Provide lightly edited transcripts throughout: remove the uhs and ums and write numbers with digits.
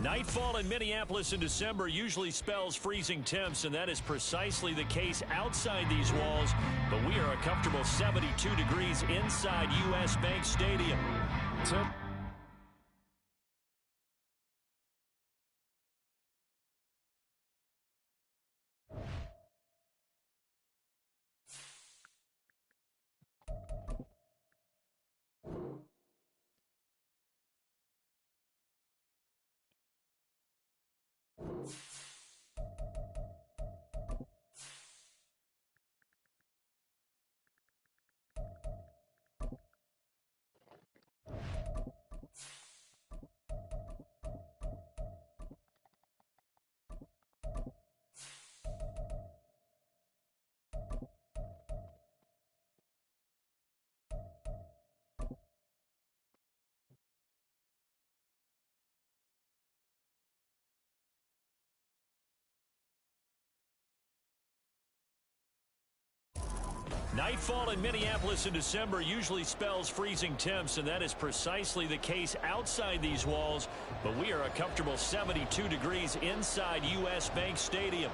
Nightfall in Minneapolis in December usually spells freezing temps, and that is precisely the case outside these walls. But we are a comfortable 72 degrees inside U.S. Bank Stadium. Nightfall in Minneapolis in December usually spells freezing temps, and that is precisely the case outside these walls. But we are a comfortable 72 degrees inside U.S. Bank Stadium.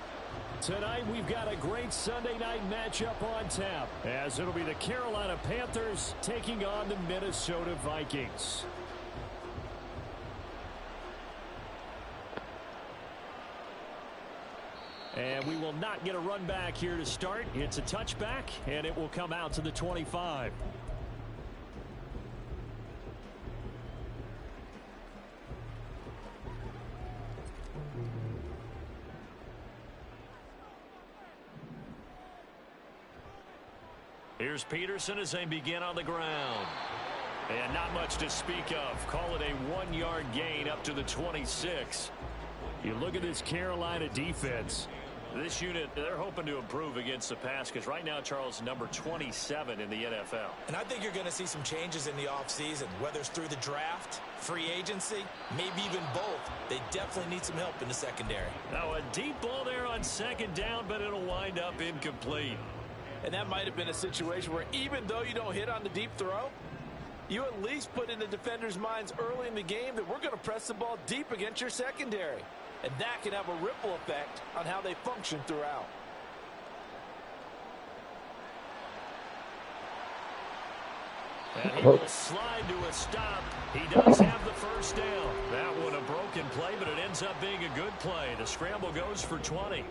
Tonight we've got a great Sunday night matchup on tap, as it'll be the Carolina Panthers taking on the Minnesota Vikings. And we will not get a run back here to start. It's a touchback, and it will come out to the 25. Here's Peterson as they begin on the ground. And not much to speak of. Call it a 1-yard gain up to the 26. You look at this Carolina defense. This unit, they're hoping to improve against the pass because right now, Charles, number 27 in the NFL. And I think you're going to see some changes in the offseason, whether it's through the draft, free agency, maybe even both. They definitely need some help in the secondary. Now, a deep ball there on second down, but it'll wind up incomplete. And that might have been a situation where even though you don't hit on the deep throw, you at least put in the defender's minds early in the game that we're going to press the ball deep against your secondary. And that can have a ripple effect on how they function throughout. And he will slide to a stop. He does have the first down. That one a broken play, but it ends up being a good play. The scramble goes for 20.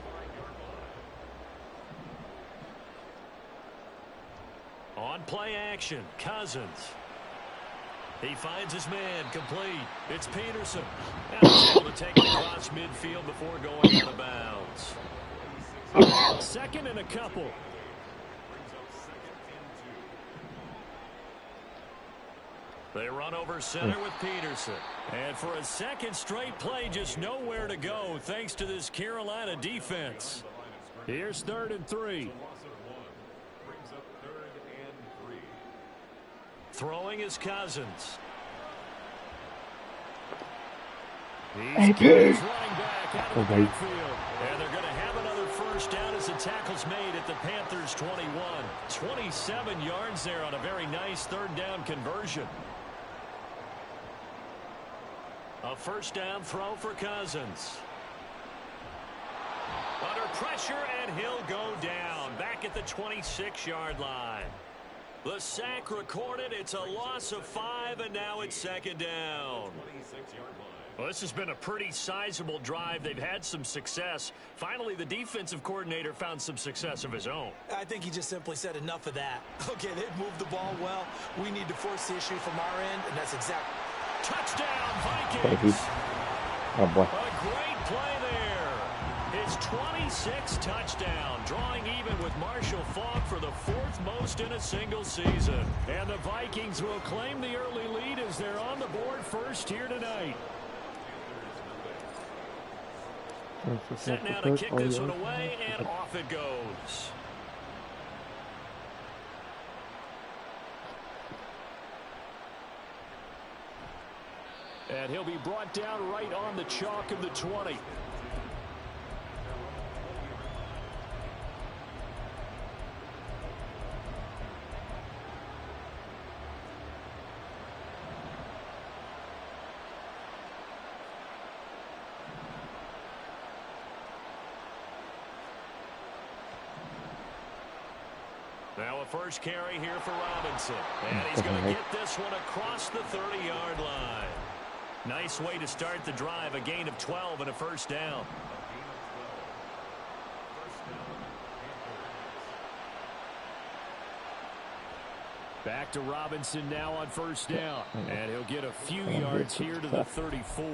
On play action, Cousins. He finds his man, complete. It's Peterson. And he's able to take it across midfield before going out of bounds. Second and a couple. They run over center with Peterson. And for a second straight play, just nowhere to go thanks to this Carolina defense. Here's 3rd and 3. Throwing is Cousins. He's running back out of the backfield. And they're going to have another first down as the tackle's made at the Panthers' 21. 27 yards there on a very nice 3rd down conversion. A first down throw for Cousins. Under pressure, and he'll go down back at the 26-yard line. The sack recorded. It's a loss of 5, and now it's 2nd down. Well, this has been a pretty sizable drive. They've had some success. Finally, the defensive coordinator found some success of his own. I think he just simply said enough of that. Okay, they've moved the ball well. We need to force the issue from our end, and that's exactly. Touchdown, Vikings. Oh, boy. A great play there. His 26th touchdown, drawing even with Marshall Faulk for the 4th most in a single season. And the Vikings will claim the early lead as they're on the board first here tonight. Set now to kick this one away, and off it goes. And he'll be brought down right on the chalk of the 20. Now a first carry here for Robinson. And he's going to get this one across the 30-yard line. Nice way to start the drive. A gain of 12 and a first down. Back to Robinson now on first down. And he'll get a few yards here to the 34.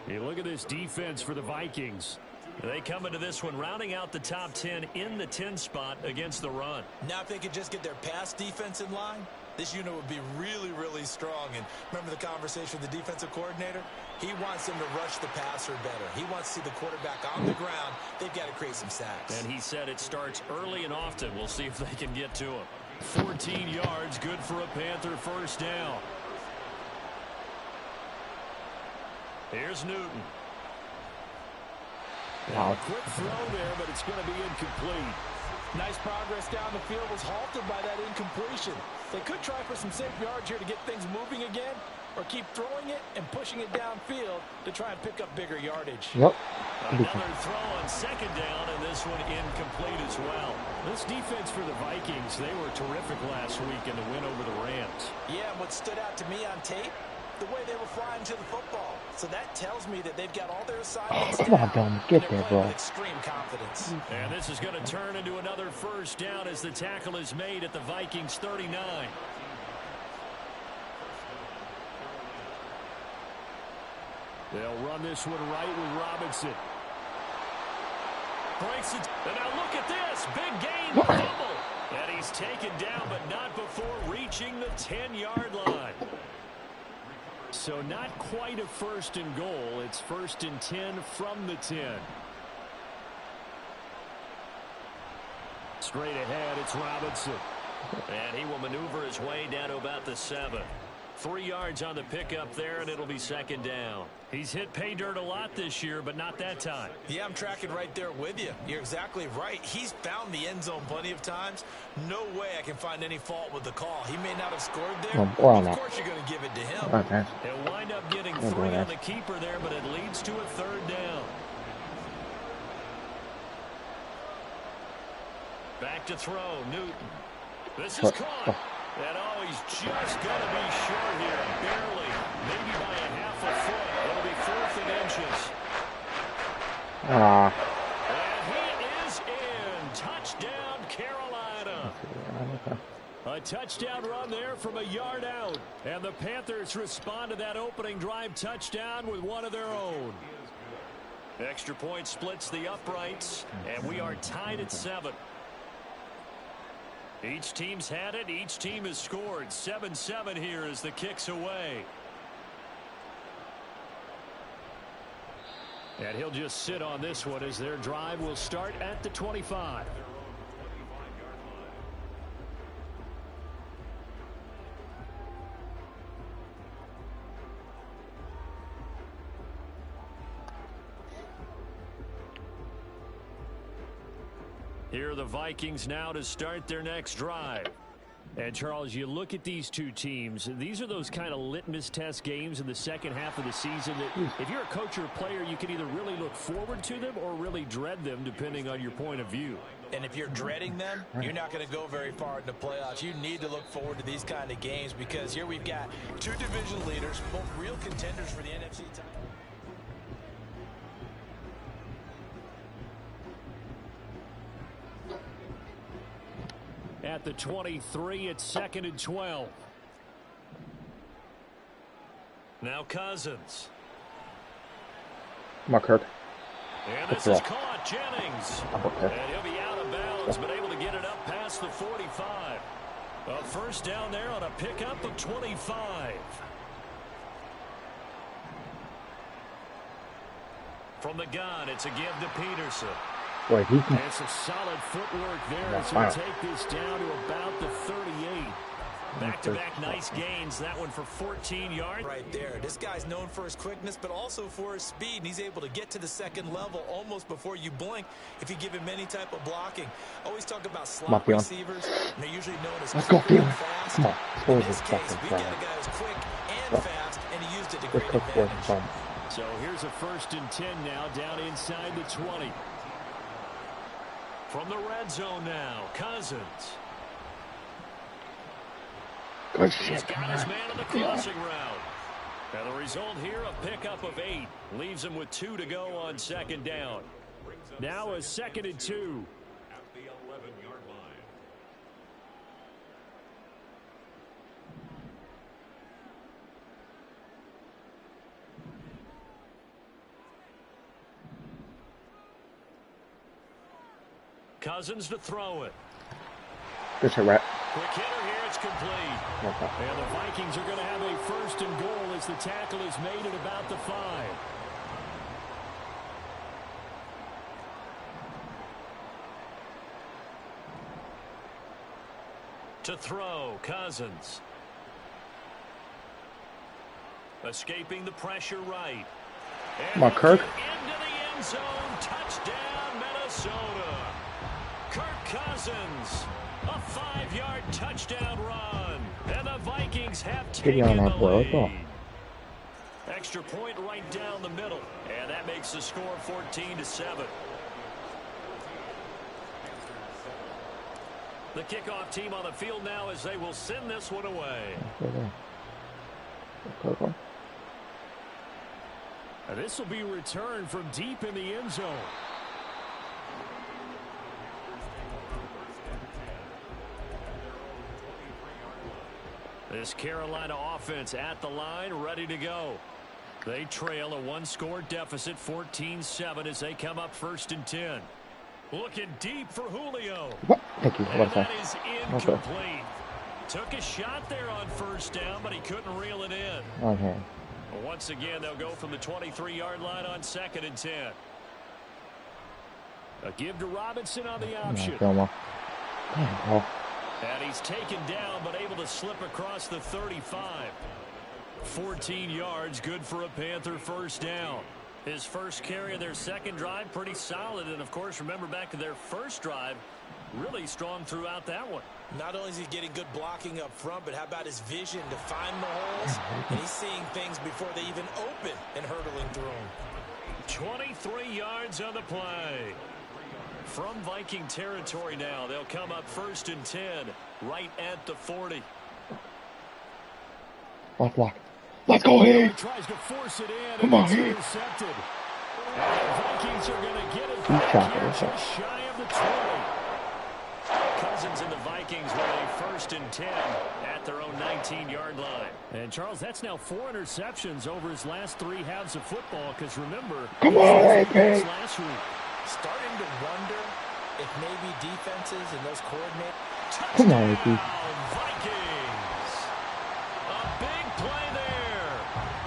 Hey, look at this defense for the Vikings. They come into this one rounding out the top 10 in the 10 spot against the run. Now if they could just get their pass defense in line, this unit would be really, really strong. And remember the conversation with the defensive coordinator? He wants them to rush the passer better. He wants to see the quarterback on the ground. They've got to create some sacks. And he said it starts early and often. We'll see if they can get to him. 14 yards, good for a Panther first down. Here's Newton. Wow. Quick throw there, but it's going to be incomplete. Nice progress down the field was halted by that incompletion. They could try for some safe yards here to get things moving again, or keep throwing it and pushing it downfield to try and pick up bigger yardage. Yep. Another throw on second down, and this one incomplete as well. This defense for the Vikings, they were terrific last week in the win over the Rams. Yeah, and what stood out to me on tape, the way they were flying to the football. So that tells me that they've got all their assignments come on, Dom. Get there, bro. With extreme confidence. And this is going to turn into another first down as the tackle is made at the Vikings 39. They'll run this one right with Robinson. Breaks it. And now look at this. Big gain. Double. And he's taken down, but not before reaching the 10-yard line. So not quite a first and goal. It's first and 10 from the 10. Straight ahead, it's Robinson. And he will maneuver his way down to about the 7. 3 yards on the pickup there, and it'll be second down. He's hit pay dirt a lot this year, but not that time. Yeah, I'm tracking right there with you. You're exactly right. He's found the end zone plenty of times. No way I can find any fault with the call. He may not have scored there. Of course you're going to give it to him. Okay. He'll wind up getting 3 on the keeper there, but it leads to a third down. Back to throw, Newton. This is caught. And oh, he's just going to be short here, barely, maybe by a half a foot. It'll be 4th and inches. And he is in. Touchdown, Carolina. A touchdown run there from a yard out. And the Panthers respond to that opening drive touchdown with one of their own. Extra point splits the uprights, and we are tied at 7. Each team's had it. Each team has scored. 7-7 here as the kick's away. And he'll just sit on this one as their drive will start at the 25. Here are the Vikings now to start their next drive. And, Charles, you look at these two teams, these are those kind of litmus test games in the second half of the season that if you're a coach or a player, you can either really look forward to them or really dread them, depending on your point of view. And if you're dreading them, you're not going to go very far in the playoffs. You need to look forward to these kind of games because here we've got 2 division leaders, both real contenders for the NFC title. At the 23, it's 2nd and 12. Now Cousins. Come on, Kirk. And this is caught, Jennings. And he'll be out of bounds, but able to get it up past the 45. A first down there on a pickup of 25. From the gun, it's a give to Peterson. Boy, he can... And some solid footwork there as we take this down to about the 38. Back-to-back nice gains. That one for 14 yards. Right there. This guy's known for his quickness, but also for his speed. And he's able to get to the second level almost before you blink if you give him any type of blocking. I always talk about slot receivers, and they're usually known as quick and fast. Come on. In this case, we got a guy who's quick and fast, and he used it to great advantage. So here's a 1st and 10 now down inside the 20. From the red zone now, Cousins. Good He's shit. got his man on the crossing route. And the result here, a pickup of 8. Leaves him with 2 to go on second down. Now a 2nd and 2. At the 11-yard line. Cousins to throw it. Good shit, Rat. Quick hitter here, it's complete. And the Vikings are going to have a 1st and goal as the tackle is made at about the 5. To throw, Cousins. Escaping the pressure right. Come on, Kirk. Into the end zone. Touchdown, Minnesota. Kirk Cousins. A 5-yard touchdown run. And the Vikings have taken the lead. Extra point right down the middle. And that makes the score 14-7. The kickoff team on the field now as they will send this one away. This will be returned from deep in the end zone. This Carolina offense at the line, ready to go. They trail a 1-score deficit, 14-7 as they come up 1st and 10. Looking deep for Julio. What? Thank you. And that is incomplete. Took a shot there on 1st down, but he couldn't reel it in. Okay. Once again, they'll go from the 23-yard line on 2nd and 10. A give to Robinson on the option. And he's taken down, but able to slip across the 35. 14 yards, good for a Panther 1st down. His first carry of their 2nd drive, pretty solid. And, of course, remember back to their 1st drive, really strong throughout that one. Not only is he getting good blocking up front, but how about his vision to find the holes? And he's seeing things before they even open and hurdling through them. 23 yards on the play. From Viking territory now, they'll come up 1st and 10, right at the 40. Block. Let's go here. Tries to force it in. Come on, and it's intercepted. And the Vikings are going to get it back here just shy of the 20. Cousins and the Vikings with a 1st and 10 at their own 19-yard line. And, Charles, that's now 4 interceptions over his last 3 halves of football, because remember, come on, last week. Starting to wonder if maybe defenses and those coordinators. Come on, AP. Vikings. A big play there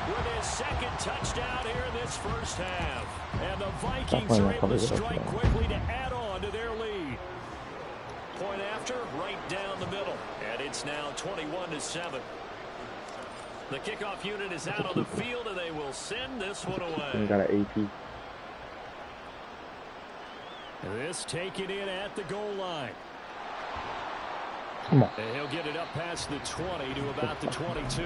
with his 2nd touchdown here in this 1st half. And the Vikings are able to strike quickly to add on to their lead. Point after, right down the middle. And it's now 21-7. The kickoff unit is out on the field, and they will send this one away. We got an AP. This taken in at the goal line. Come on. And he'll get it up past the 20 to about the 22.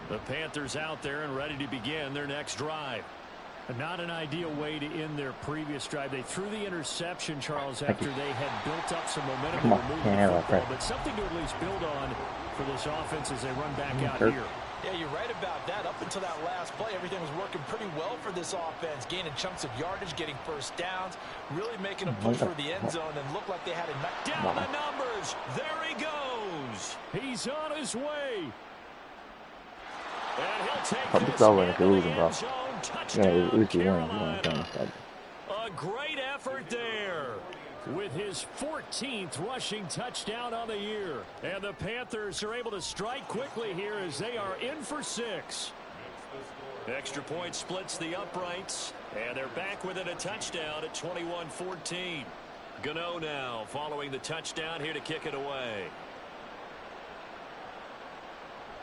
The Panthers out there and ready to begin their next drive. Not an ideal way to end their previous drive. They threw the interception, Charles, after they had built up some momentum to remove the football, but something to at least build on for this offense as they run back out here. Yeah, you're right about that. Up until that last play, everything was working pretty well for this offense. Gaining chunks of yardage, getting 1st downs, really making a push for the end zone, and looked like they had a down the numbers. There he goes. He's on his way. And he'll take this end zone. Touchdown, Carolina. A great effort there with his 14th rushing touchdown on the year. And the Panthers are able to strike quickly here as they are in for 6. Extra point splits the uprights, and they're back within a touchdown at 21-14. Gotw now following the touchdown here to kick it away.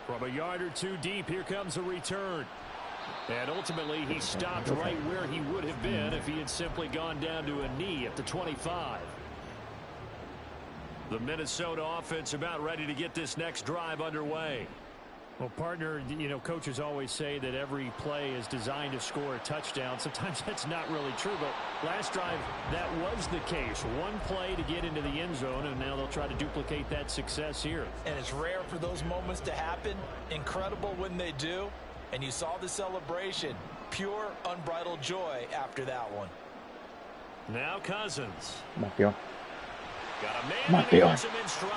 From a yard or 2 deep, here comes a return. And ultimately, he stopped right where he would have been if he had simply gone down to a knee at the 25. The Minnesota offense about ready to get this next drive underway. Well, partner, you know, coaches always say that every play is designed to score a touchdown. Sometimes that's not really true, but last drive, that was the case. One play to get into the end zone, and now they'll try to duplicate that success here. And it's rare for those moments to happen. Incredible when they do. And you saw the celebration. Pure, unbridled joy after that one. Now Cousins. Mateo. Got a man and he puts him in stride.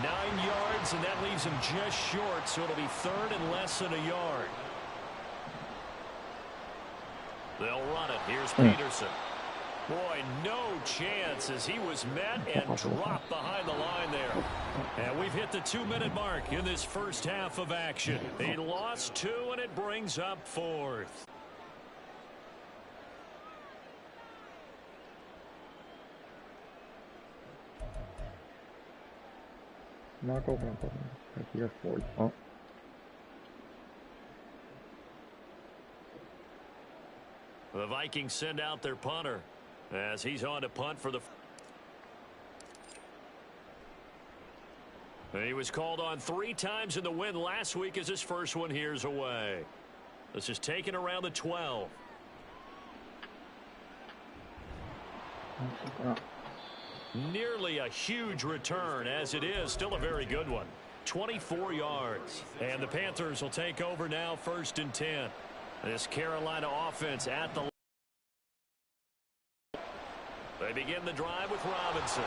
9 yards, and that leaves him just short, so it'll be third and less than a yard. They'll run it. Here's Peterson. Boy, no chance as he was met and dropped behind the line there. And we've hit the 2-minute mark in this first half of action. He lost 2, and it brings up 4th. Knock over and put him here for you. Oh. The Vikings send out their punter as he's on to punt for the... He was called on 3 times in the win last week as his first one here's away. This is taken around the 12. Nearly a huge return as it is. Still a very good one. 24 yards. And the Panthers will take over now, 1st and 10. This Carolina offense at the... They begin the drive with Robinson.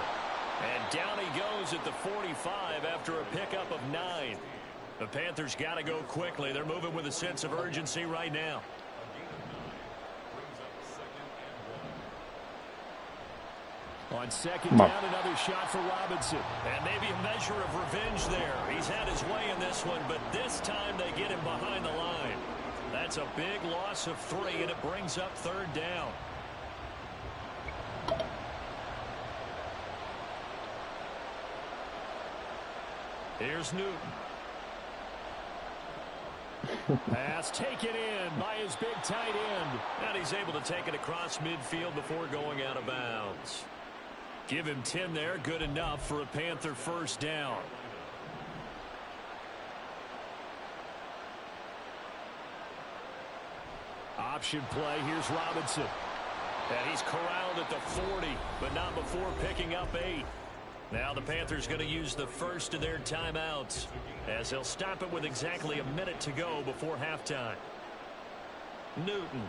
And down he goes at the 45 after a pickup of 9. The Panthers got to go quickly. They're moving with a sense of urgency right now. On 2nd down, another shot for Robinson. And maybe a measure of revenge there. He's had his way in this one, but this time they get him behind the line. That's a big loss of 3, and it brings up 3rd down. Here's Newton. Pass taken in by his big tight end. And he's able to take it across midfield before going out of bounds. Give him 10 there. Good enough for a Panther 1st down. Option play. Here's Robinson. And he's corralled at the 40, but not before picking up 8. Now the Panthers going to use the first of their timeouts as they'll stop it with exactly a minute to go before halftime. Newton.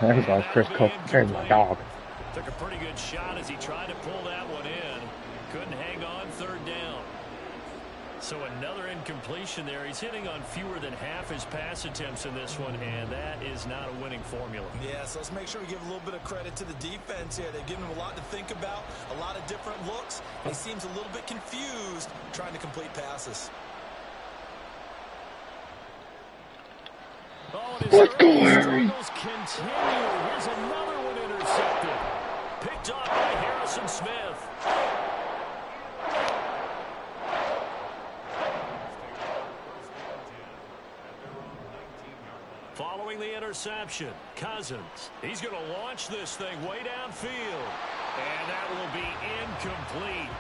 There's our Chris Cook. There's my dog. Took a pretty good shot as he tried to pull that one in. Couldn't hang on, 3rd down. So another incompletion there. He's hitting on fewer than half his pass attempts in this one, and that is not a winning formula. Yeah, so let's make sure we give a little bit of credit to the defense here. They've given him a lot to think about, a lot of different looks. He seems a little bit confused trying to complete passes. Oh, and his struggles continue. Here's another one intercepted. Picked off by Harrison Smith. Following the interception, Cousins. He's going to launch this thing way downfield. And that will be incomplete.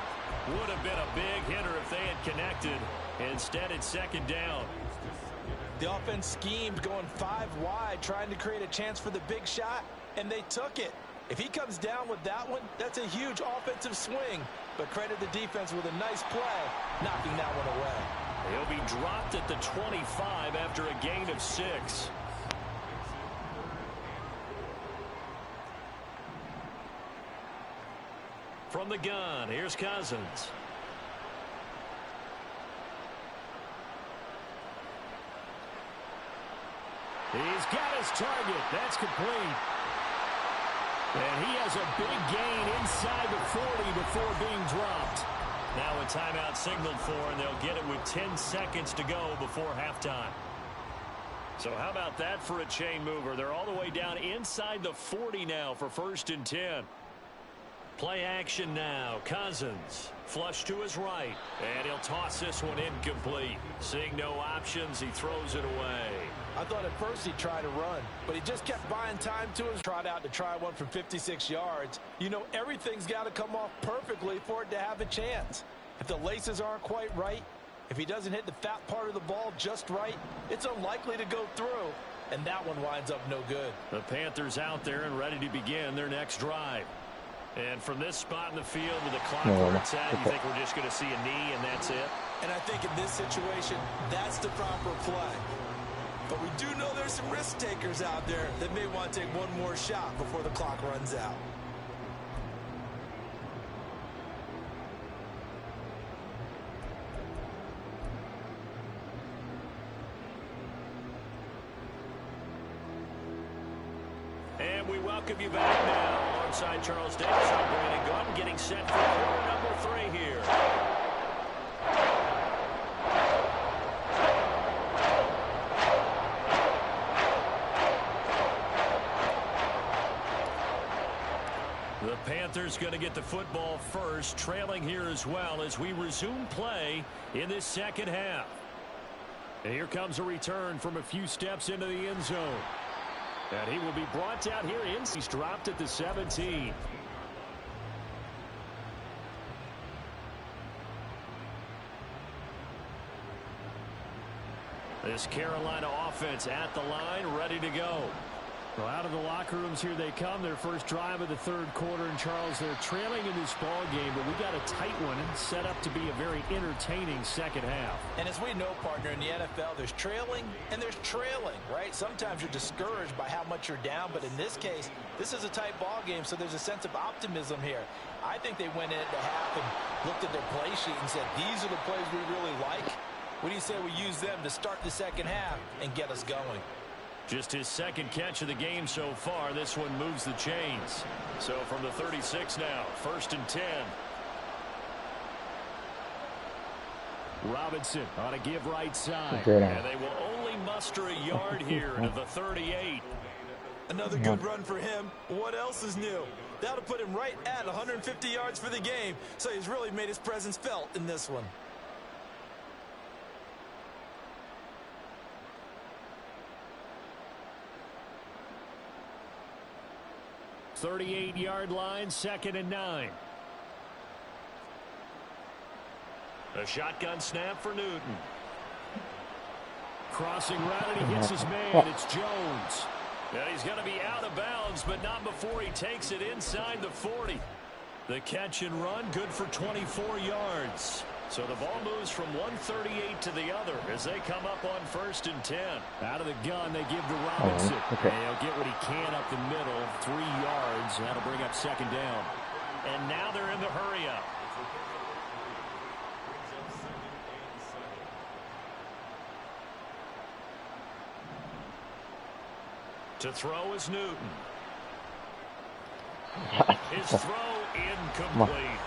Would have been a big hitter if they had connected. Instead, it's 2nd down. The offense schemed going 5 wide, trying to create a chance for the big shot, and they took it. If he comes down with that one, that's a huge offensive swing. But credit the defense with a nice play, knocking that one away. He'll be dropped at the 25 after a gain of 6. From the gun, here's Cousins. He's got his target. That's complete. And he has a big gain inside the 40 before being dropped. Now a timeout signaled for, and they'll get it with 10 seconds to go before halftime. So how about that for a chain mover? They're all the way down inside the 40 now for 1st and 10. Play action now. Cousins flush to his right, and he'll toss this one incomplete. Seeing no options, he throws it away. I thought at first he'd try to run, but he just kept buying time to him. Trot out to try one from 56 yards. You know, everything's got to come off perfectly for it to have a chance. If the laces aren't quite right, if he doesn't hit the fat part of the ball just right, it's unlikely to go through, and that one winds up no good. The Panthers out there and ready to begin their next drive. And from this spot in the field with the clock where it's at, you think we're just going to see a knee and that's it? And I think in this situation, that's the proper play. But we do know there's some risk takers out there that may want to take one more shot before the clock runs out. And we welcome you back now. Alongside Charles Davis, I'm Brandon Gotw, getting set for quarter number 3 here. The Panthers going to get the football first, trailing here as well as we resume play in this second half. And here comes a return from a few steps into the end zone. And he will be brought down here in. He's dropped at the 17. This Carolina offense at the line, ready to go. Well, out of the locker rooms here they come. Their first drive of the third quarter. And Charles, they're trailing in this ball game, but we got a tight one set up to be a very entertaining second half. And as we know, partner, in the NFL, there's trailing and there's trailing, right? Sometimes you're discouraged by how much you're down, but in this case, this is a tight ball game, so there's a sense of optimism here. I think they went into half and looked at their play sheet and said, these are the plays we really like. What do you say we use them to start the second half and get us going? Just his second catch of the game so far. This one moves the chains. So from the 36 now, 1st and 10. Robinson on a give right side. And they will only muster a yard here to the 38. Another good run for him. What else is new? That'll put him right at 150 yards for the game. So he's really made his presence felt in this one. .38-yard line, 2nd and 9. A shotgun snap for Newton. Crossing route, and he hits his man. It's Jones. And he's going to be out of bounds, but not before he takes it inside the 40. The catch and run, good for 24 yards. So the ball moves from 138 to the other as they come up on 1st and 10. Out of the gun, they give to Robinson. And he'll get what he can up the middle, 3 yards. That'll bring up 2nd down. And now they're in the hurry-up. To throw is Newton. His throw incomplete.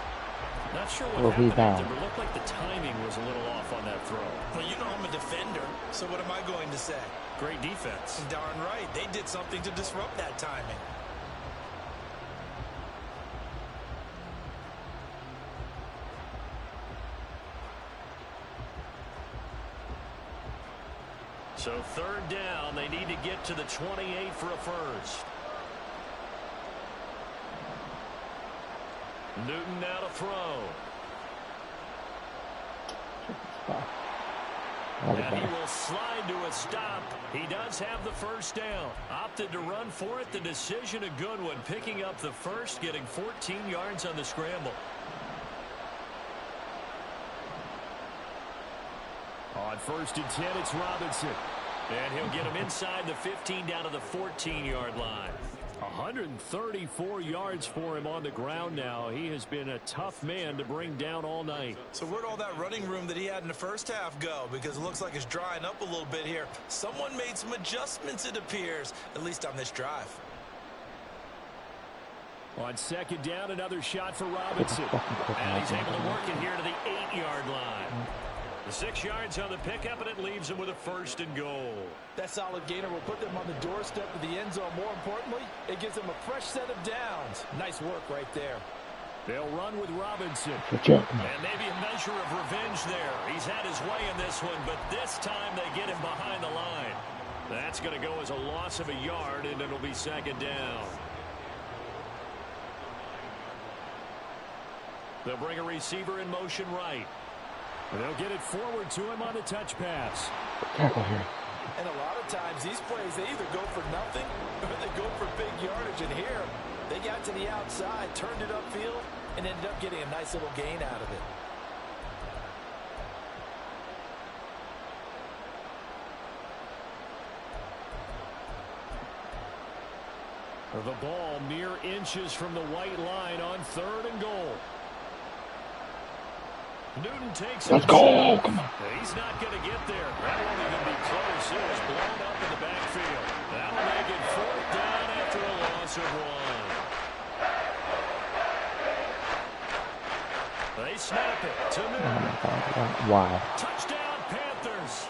Not sure what happened there, but it looked like the timing was a little off on that throw. Well, you know I'm a defender, so what am I going to say? Great defense. Darn right. They did something to disrupt that timing. So 3rd down, they need to get to the 28 for a first. Newton now to throw. And he will slide to a stop. He does have the 1st down. Opted to run for it. The decision a good one. Picking up the first, getting 14 yards on the scramble. On 1st and 10, it's Robinson. And he'll get him inside the 15 down to the 14-yard line. 134 yards for him on the ground now. He has been a tough man to bring down all night. So where'd all that running room that he had in the first half go? Because it looks like it's drying up a little bit here. Someone made some adjustments, it appears, at least on this drive. On 2nd down, another shot for Robinson. And he's able to work it here to the 8-yard line. The 6 yards on the pickup, and it leaves him with a 1st and goal. That solid gainer will put them on the doorstep of the end zone. More importantly, it gives them a fresh set of downs. Nice work right there. They'll run with Robinson. And maybe a measure of revenge there. He's had his way in this one, but this time they get him behind the line. That's going to go as a loss of a yard, and it'll be 2nd down. They'll bring a receiver in motion right. They'll get it forward to him on the touch pass. Tackle here. And a lot of times, these plays, they either go for nothing or they go for big yardage. And here, they got to the outside, turned it upfield, and ended up getting a nice little gain out of it. The ball mere inches from the white line on 3rd and goal. Newton takes it. Let's go. Come on. He's not going to get there. That won't even be close. It was blown up in the backfield. That'll make it 4th down after a loss of 1. They snap it to Newton. Wow. Touchdown, Panthers.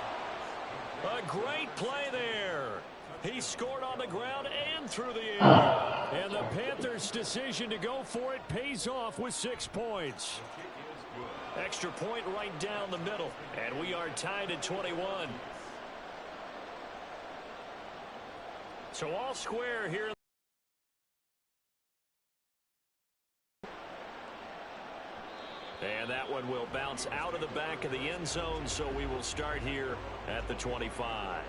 A great play there. He scored on the ground and through the air. And the Panthers' decision to go for it pays off with 6 points. Extra point right down the middle. And we are tied at 21. So all square here. And that one will bounce out of the back of the end zone. So we will start here at the 25.